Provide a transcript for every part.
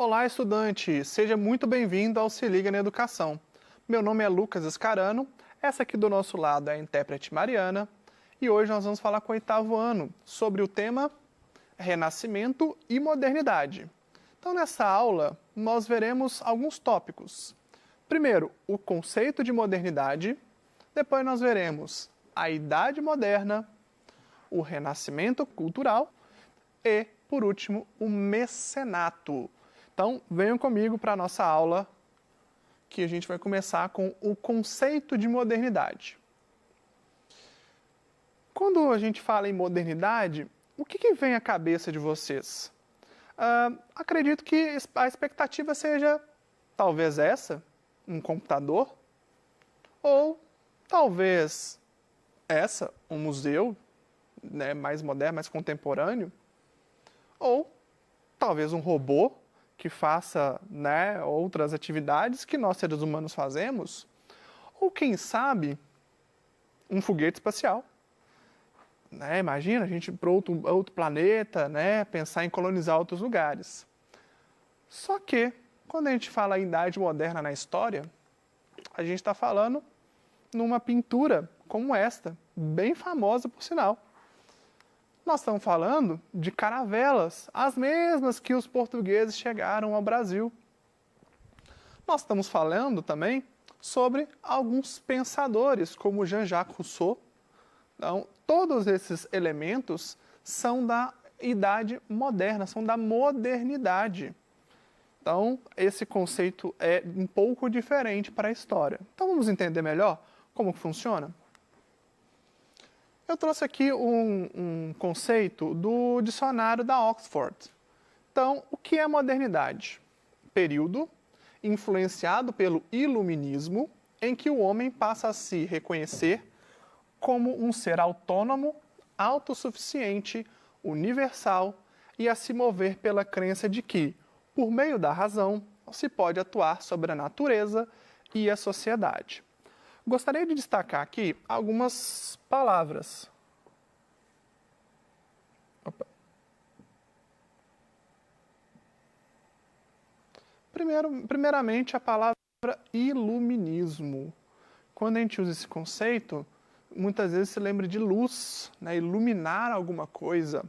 Olá, estudante! Seja muito bem-vindo ao Se Liga na Educação. Meu nome é Lucas Escarano, essa aqui do nosso lado é a intérprete Mariana, e hoje nós vamos falar com o oitavo ano sobre o tema Renascimento e Modernidade. Então, nessa aula, nós veremos alguns tópicos. Primeiro, o conceito de modernidade, depois nós veremos a Idade Moderna, o Renascimento cultural e, por último, o mecenato. Então, venham comigo para a nossa aula, que a gente vai começar com o conceito de modernidade. Quando a gente fala em modernidade, o que vem à cabeça de vocês? Acredito que a expectativa seja, talvez essa, um computador, ou talvez essa, um museu, né, mais moderno, mais contemporâneo, ou talvez um robô que faça, né, outras atividades que nós seres humanos fazemos, ou quem sabe um foguete espacial. Né? Imagina a gente ir para outro planeta, né, pensar em colonizar outros lugares. Só que, quando a gente fala em idade moderna na história, a gente está falando numa pintura como esta, bem famosa por sinal. Nós estamos falando de caravelas, as mesmas que os portugueses chegaram ao Brasil. Nós estamos falando também sobre alguns pensadores, como Jean-Jacques Rousseau. Então, todos esses elementos são da idade moderna, são da modernidade. Então, esse conceito é um pouco diferente para a história. Então, vamos entender melhor como que funciona? Eu trouxe aqui um conceito do dicionário da Oxford. Então, o que é modernidade? Período influenciado pelo iluminismo, em que o homem passa a se reconhecer como um ser autônomo, autossuficiente, universal e a se mover pela crença de que, por meio da razão, se pode atuar sobre a natureza e a sociedade. Gostaria de destacar aqui algumas palavras. Primeiramente, a palavra iluminismo. Quando a gente usa esse conceito, muitas vezes se lembra de luz, né? Iluminar alguma coisa.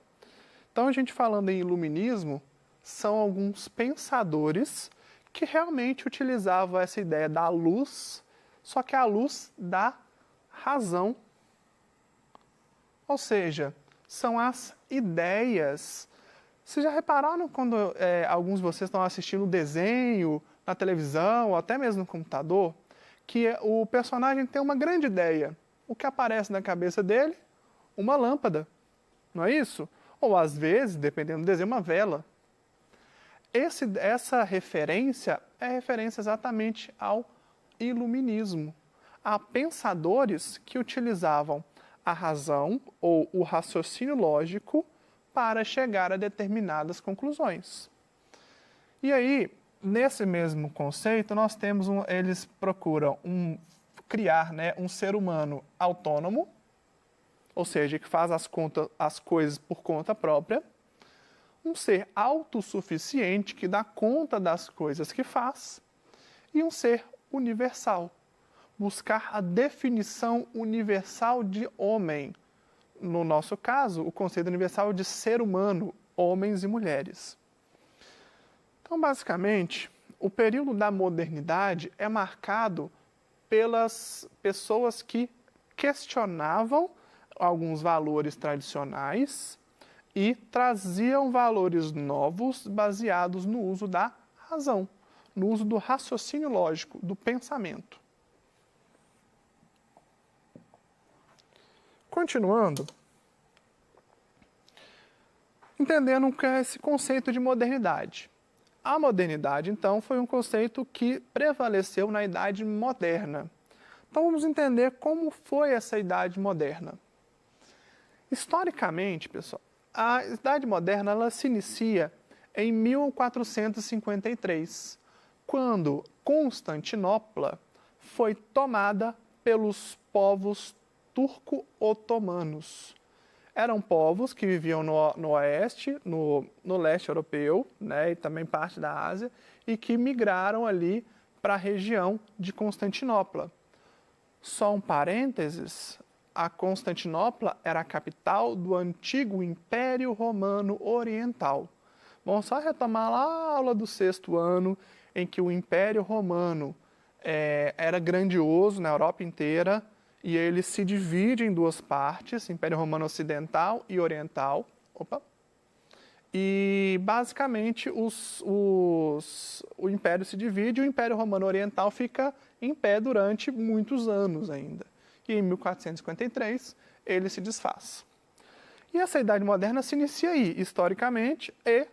Então, a gente falando em iluminismo, são alguns pensadores que realmente utilizavam essa ideia da luz, só que a luz da razão. Ou seja, são as ideias. Vocês já repararam quando alguns de vocês estão assistindo desenho na televisão, ou até mesmo no computador, que o personagem tem uma grande ideia. O que aparece na cabeça dele? Uma lâmpada. Não é isso? Ou às vezes, dependendo do desenho, uma vela. Essa referência é referência exatamente ao iluminismo. Há pensadores que utilizavam a razão ou o raciocínio lógico para chegar a determinadas conclusões. E aí, nesse mesmo conceito, nós temos eles procuram criar, né, um ser humano autônomo, ou seja, que faz as coisas por conta própria, um ser autossuficiente que dá conta das coisas que faz, e um ser universal. Buscar a definição universal de homem. No nosso caso, o conceito universal de ser humano, homens e mulheres. Então, basicamente, o período da modernidade é marcado pelas pessoas que questionavam alguns valores tradicionais e traziam valores novos baseados no uso da razão, no uso do raciocínio lógico, do pensamento. Continuando, entendendo o que é esse conceito de modernidade. A modernidade, então, foi um conceito que prevaleceu na Idade Moderna. Então, vamos entender como foi essa Idade Moderna. Historicamente, pessoal, a Idade Moderna ela se inicia em 1453, quando Constantinopla foi tomada pelos povos turco-otomanos. eram povos que viviam no oeste, no leste europeu, né, e também parte da Ásia, e que migraram ali para a região de Constantinopla. Só um parênteses, a Constantinopla era a capital do antigo Império Romano Oriental. Vamos só retomar lá a aula do 6º ano, em que o Império Romano era grandioso na Europa inteira, e ele se divide em duas partes, Império Romano Ocidental e Oriental. E, basicamente, o Império se divide e o Império Romano Oriental fica em pé durante muitos anos ainda. E em 1453, ele se desfaz. E essa Idade Moderna se inicia aí, historicamente, e,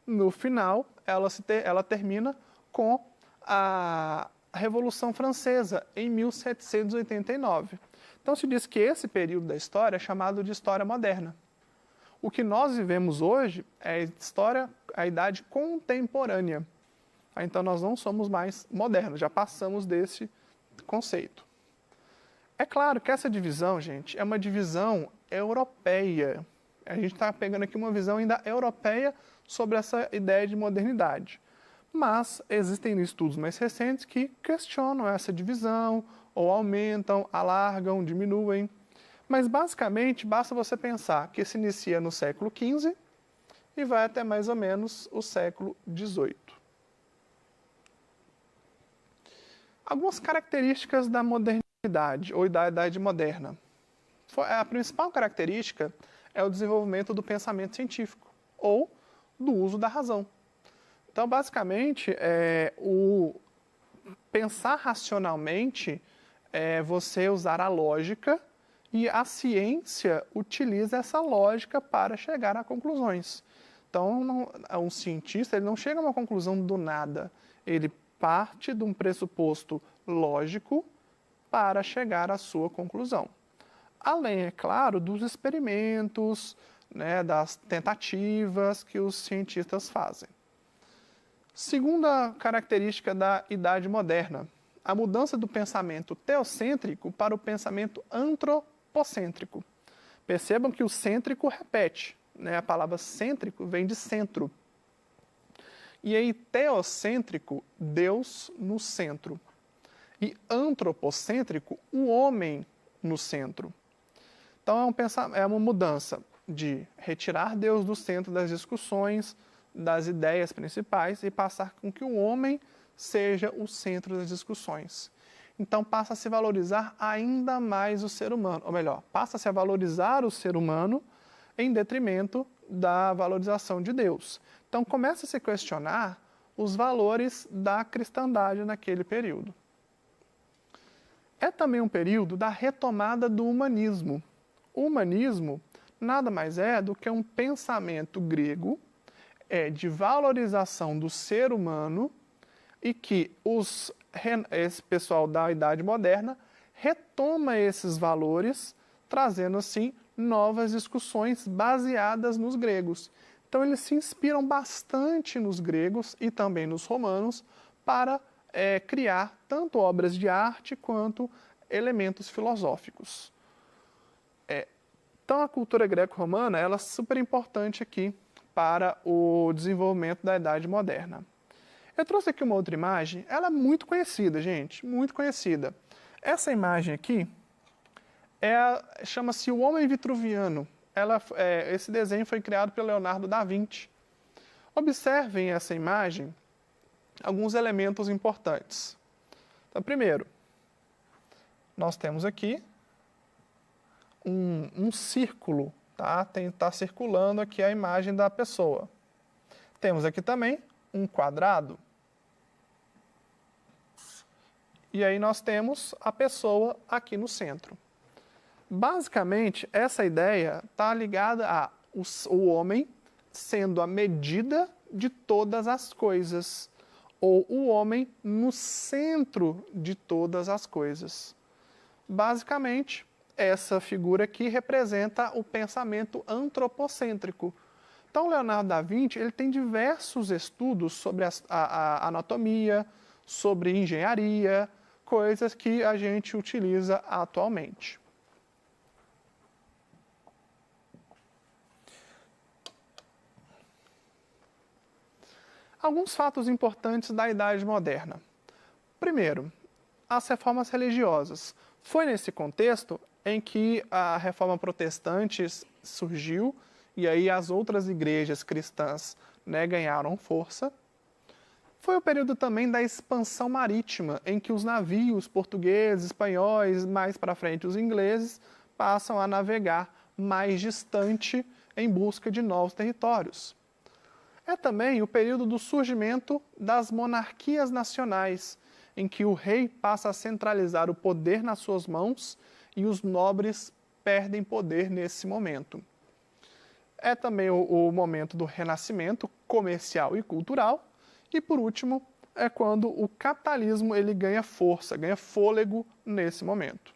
no final, ela termina com a Revolução Francesa, em 1789. Então, se diz que esse período da história é chamado de História Moderna. O que nós vivemos hoje é a Idade Contemporânea. Então, nós não somos mais modernos, já passamos desse conceito. É claro que essa divisão, gente, é uma divisão europeia. A gente está pegando aqui uma visão ainda europeia sobre essa ideia de modernidade. Mas existem estudos mais recentes que questionam essa divisão, ou aumentam, alargam, diminuem. Mas, basicamente, basta você pensar que se inicia no século XV e vai até mais ou menos o século XVIII. Algumas características da modernidade, ou da Idade Moderna. A principal característica é o desenvolvimento do pensamento científico, ou do uso da razão. Então, basicamente, o pensar racionalmente é você usar a lógica, e a ciência utiliza essa lógica para chegar a conclusões. Então, um cientista ele não chega a uma conclusão do nada. Ele parte de um pressuposto lógico para chegar à sua conclusão. Além, é claro, dos experimentos, né, das tentativas que os cientistas fazem. Segunda característica da Idade Moderna, a mudança do pensamento teocêntrico para o pensamento antropocêntrico. Percebam que o cêntrico repete, né? A palavra cêntrico vem de centro. E aí, teocêntrico, Deus no centro. E antropocêntrico, o homem no centro. Então, é uma mudança de retirar Deus do centro das discussões, das ideias principais, e passar com que o homem seja o centro das discussões. Então, passa a se valorizar ainda mais o ser humano, ou melhor, passa-se a valorizar o ser humano em detrimento da valorização de Deus. Então, começa a se questionar os valores da cristandade naquele período. É também um período da retomada do humanismo. O humanismo nada mais é do que um pensamento grego de valorização do ser humano, e que esse pessoal da Idade Moderna retoma esses valores, trazendo assim novas discussões baseadas nos gregos. Então eles se inspiram bastante nos gregos e também nos romanos para criar tanto obras de arte quanto elementos filosóficos. Então a cultura greco-romana ela é super importante aqui para o desenvolvimento da Idade Moderna. Eu trouxe aqui uma outra imagem, ela é muito conhecida, gente, muito conhecida. Essa imagem aqui chama-se O Homem Vitruviano. Esse desenho foi criado pelo Leonardo da Vinci. Observem essa imagem, alguns elementos importantes. Então, primeiro, nós temos aqui um círculo, tá? Tá circulando aqui a imagem da pessoa. Temos aqui também um quadrado. E aí nós temos a pessoa aqui no centro. Basicamente, essa ideia está ligada a o homem sendo a medida de todas as coisas, ou o homem no centro de todas as coisas. Basicamente, essa figura aqui representa o pensamento antropocêntrico. Então, Leonardo da Vinci ele tem diversos estudos sobre a anatomia, sobre engenharia, coisas que a gente utiliza atualmente. Alguns fatos importantes da Idade Moderna. Primeiro, as reformas religiosas. Foi nesse contexto em que a reforma protestante surgiu e aí as outras igrejas cristãs, né, ganharam força. Foi o período também da expansão marítima, em que os navios portugueses, espanhóis, mais para frente os ingleses, passam a navegar mais distante em busca de novos territórios. É também o período do surgimento das monarquias nacionais, em que o rei passa a centralizar o poder nas suas mãos e os nobres perdem poder nesse momento. É também o momento do renascimento comercial e cultural. E, por último, é quando o capitalismo ele ganha força, ganha fôlego nesse momento.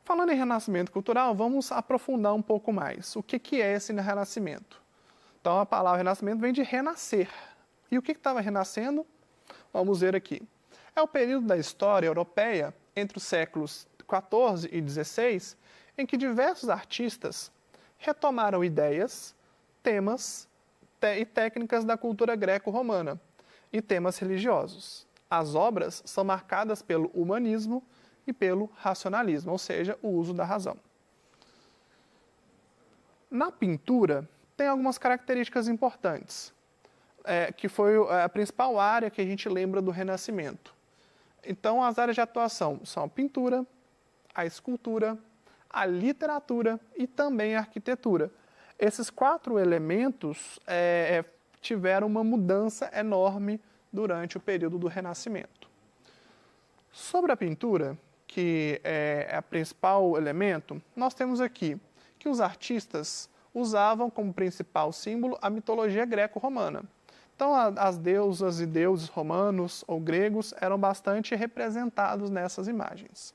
Falando em renascimento cultural, vamos aprofundar um pouco mais. O que é esse renascimento? Então, a palavra renascimento vem de renascer. E o que estava renascendo? Vamos ver aqui. É o período da história europeia, entre os séculos XIV e XVI, em que diversos artistas retomaram ideias, temas e técnicas da cultura greco-romana e temas religiosos. As obras são marcadas pelo humanismo e pelo racionalismo, ou seja, o uso da razão. Na pintura, tem algumas características importantes, que foi a principal área que a gente lembra do Renascimento. Então, as áreas de atuação são a pintura, a escultura, a literatura e também a arquitetura. Esses 4 elementos tiveram uma mudança enorme durante o período do Renascimento. Sobre a pintura, que é o principal elemento, nós temos aqui que os artistas usavam como principal símbolo a mitologia greco-romana. Então, as deusas e deuses romanos ou gregos eram bastante representados nessas imagens.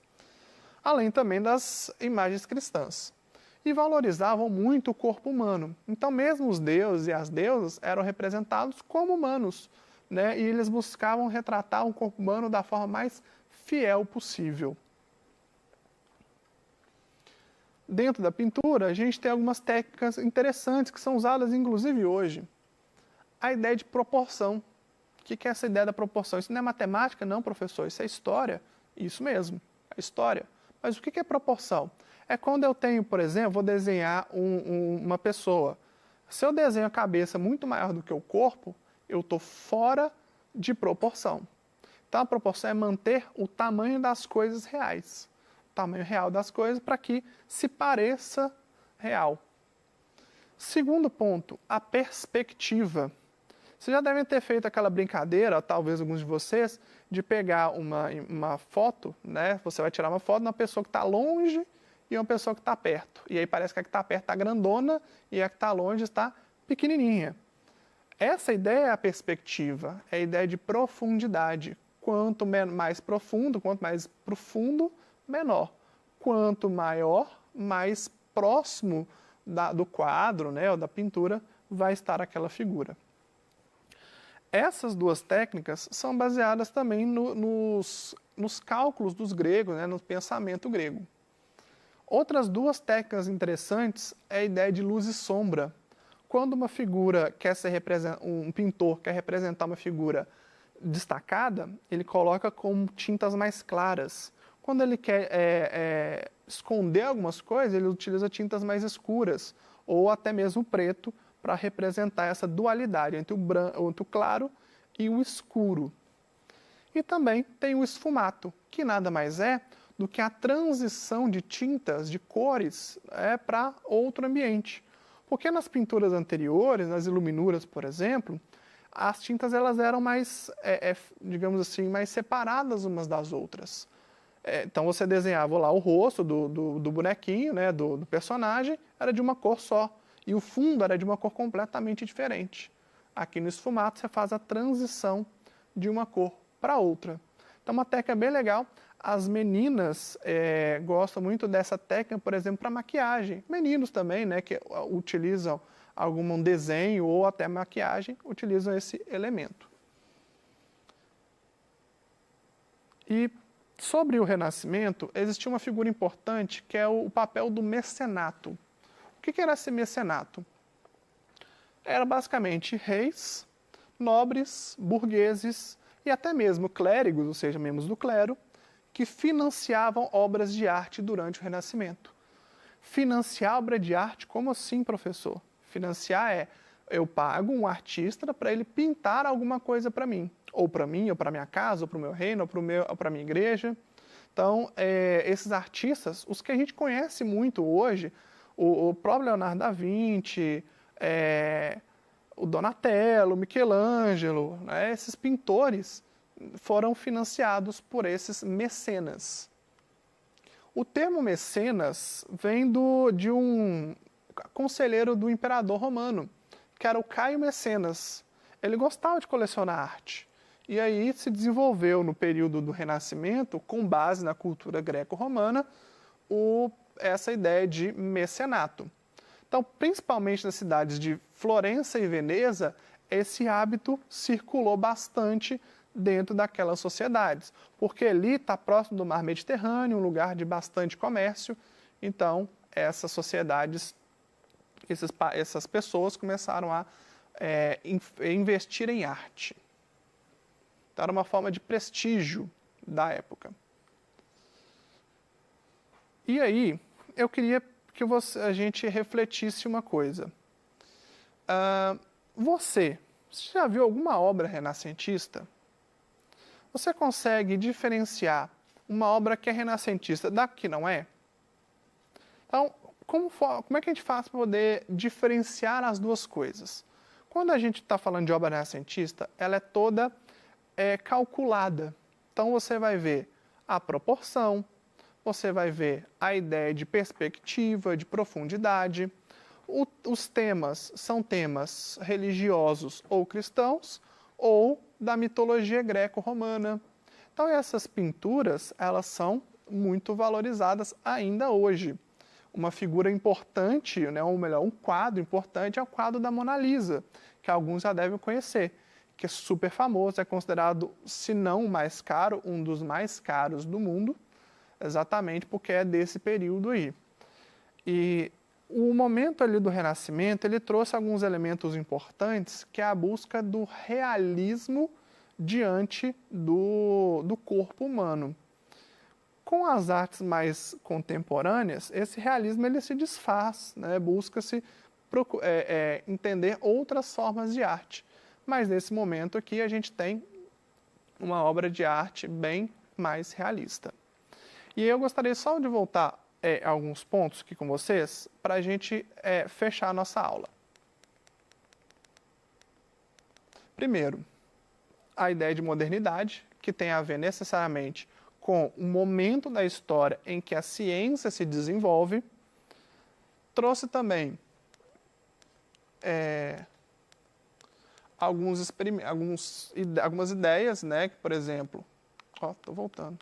Além também das imagens cristãs. E valorizavam muito o corpo humano. Então, mesmo os deuses e as deusas eram representados como humanos, né? E eles buscavam retratar o corpo humano da forma mais fiel possível. Dentro da pintura, a gente tem algumas técnicas interessantes que são usadas, inclusive, hoje. A ideia de proporção. O que é essa ideia da proporção? Isso não é matemática, não, professor. Isso é história. Isso mesmo, é história. Mas o que é proporção? É quando eu tenho, por exemplo, vou desenhar uma pessoa. Se eu desenho a cabeça muito maior do que o corpo, eu estou fora de proporção. Então, a proporção é manter o tamanho das coisas reais. O tamanho real das coisas para que se pareça real. Segundo ponto, a perspectiva. Vocês já devem ter feito aquela brincadeira, talvez alguns de vocês, de pegar uma foto, né? Você vai tirar uma foto de uma pessoa que está longe e uma pessoa que está perto. E aí parece que a que está perto está grandona e a que está longe está pequenininha. Essa ideia é a perspectiva, é a ideia de profundidade. Quanto mais profundo, menor. Quanto maior, mais próximo do quadro, né, ou da pintura, vai estar aquela figura. Essas 2 técnicas são baseadas também nos cálculos dos gregos, né, no pensamento grego. Outras 2 técnicas interessantes é a ideia de luz e sombra. Quando uma figura um pintor quer representar uma figura destacada, ele coloca com tintas mais claras. Quando ele quer esconder algumas coisas, ele utiliza tintas mais escuras, ou até mesmo preto, para representar essa dualidade entre o claro e o escuro. E também tem o esfumato, que nada mais é do que a transição de tintas, de cores, para outro ambiente. Porque nas pinturas anteriores, nas iluminuras, por exemplo, as tintas elas eram mais, digamos assim, mais separadas umas das outras. Então você desenhava lá o rosto do bonequinho, né, do personagem, era de uma cor só. E o fundo era de uma cor completamente diferente. Aqui no esfumato você faz a transição de uma cor para outra. Então uma técnica bem legal. As meninas gostam muito dessa técnica, por exemplo, para maquiagem. Meninos também, né, que utilizam algum desenho ou até maquiagem, utilizam esse elemento. E sobre o Renascimento, existia uma figura importante que é o papel do mecenato. O que era esse mecenato? Era basicamente reis, nobres, burgueses e até mesmo clérigos, ou seja, membros do clero, que financiavam obras de arte durante o Renascimento. Financiar obra de arte? Como assim, professor? Financiar é, eu pago um artista para ele pintar alguma coisa para mim, ou para minha casa, ou para o meu reino, ou para a minha igreja. Então, esses artistas, os que a gente conhece muito hoje, o próprio Leonardo da Vinci, o Donatello, o Michelangelo, né, esses pintores foram financiados por esses mecenas. O termo mecenas vem de um conselheiro do imperador romano, que era o Caio Mecenas. Ele gostava de colecionar arte. E aí se desenvolveu no período do Renascimento, com base na cultura greco-romana, essa ideia de mecenato. Então, principalmente nas cidades de Florença e Veneza, esse hábito circulou bastante dentro daquelas sociedades, porque ali está próximo do mar Mediterrâneo, um lugar de bastante comércio, então essas sociedades, essas pessoas começaram a investir em arte. Então, era uma forma de prestígio da época. E aí, eu queria que a gente refletisse uma coisa. Você já viu alguma obra renascentista? Você consegue diferenciar uma obra que é renascentista da que não é? Então, como é que a gente faz para poder diferenciar as duas coisas? Quando a gente está falando de obra renascentista, ela é toda calculada. Então, você vai ver a proporção, você vai ver a ideia de perspectiva, de profundidade. Os temas são temas religiosos ou cristãos, ou da mitologia greco-romana. Então, essas pinturas, elas são muito valorizadas ainda hoje. Uma figura importante, né, ou melhor, um quadro importante é o quadro da Mona Lisa, que alguns já devem conhecer, que é super famoso, é considerado, se não o mais caro, um dos mais caros do mundo, exatamente porque é desse período aí. E o momento ali do Renascimento, ele trouxe alguns elementos importantes, que é a busca do realismo diante do corpo humano. Com as artes mais contemporâneas, esse realismo ele se desfaz, né? Busca-se entender outras formas de arte. Mas nesse momento aqui a gente tem uma obra de arte bem mais realista. E eu gostaria só de voltar a alguns pontos aqui com vocês para a gente fechar a nossa aula. Primeiro, a ideia de modernidade, que tem a ver necessariamente com o momento da história em que a ciência se desenvolve. Trouxe também algumas ideias, né, que, por exemplo, estou voltando.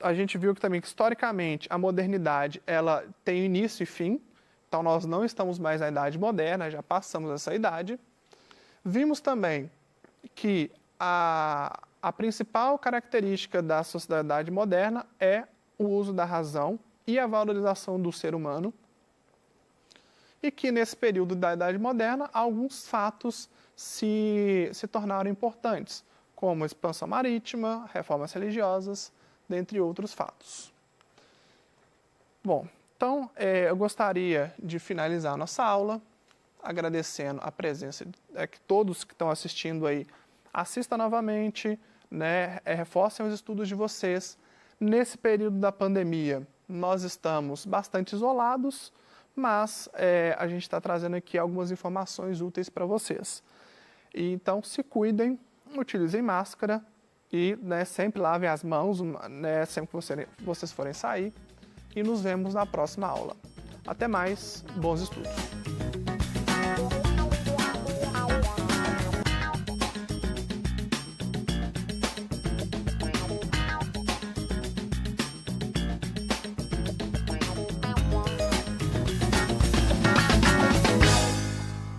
A gente viu que também que historicamente a modernidade ela tem início e fim, então nós não estamos mais na idade moderna, já passamos essa idade. Vimos também que a principal característica da sociedade moderna é o uso da razão e a valorização do ser humano, e que nesse período da Idade Moderna alguns fatos se tornaram importantes, como a expansão marítima, reformas religiosas, dentre outros fatos. Bom, então eu gostaria de finalizar a nossa aula agradecendo a presença que todos que estão assistindo aí assistam novamente, né, reforcem os estudos de vocês. Nesse período da pandemia, nós estamos bastante isolados, mas a gente está trazendo aqui algumas informações úteis para vocês. E, então, se cuidem, utilizem máscara e, né, sempre lavem as mãos, né, sempre que vocês forem sair. E nos vemos na próxima aula. Até mais, bons estudos!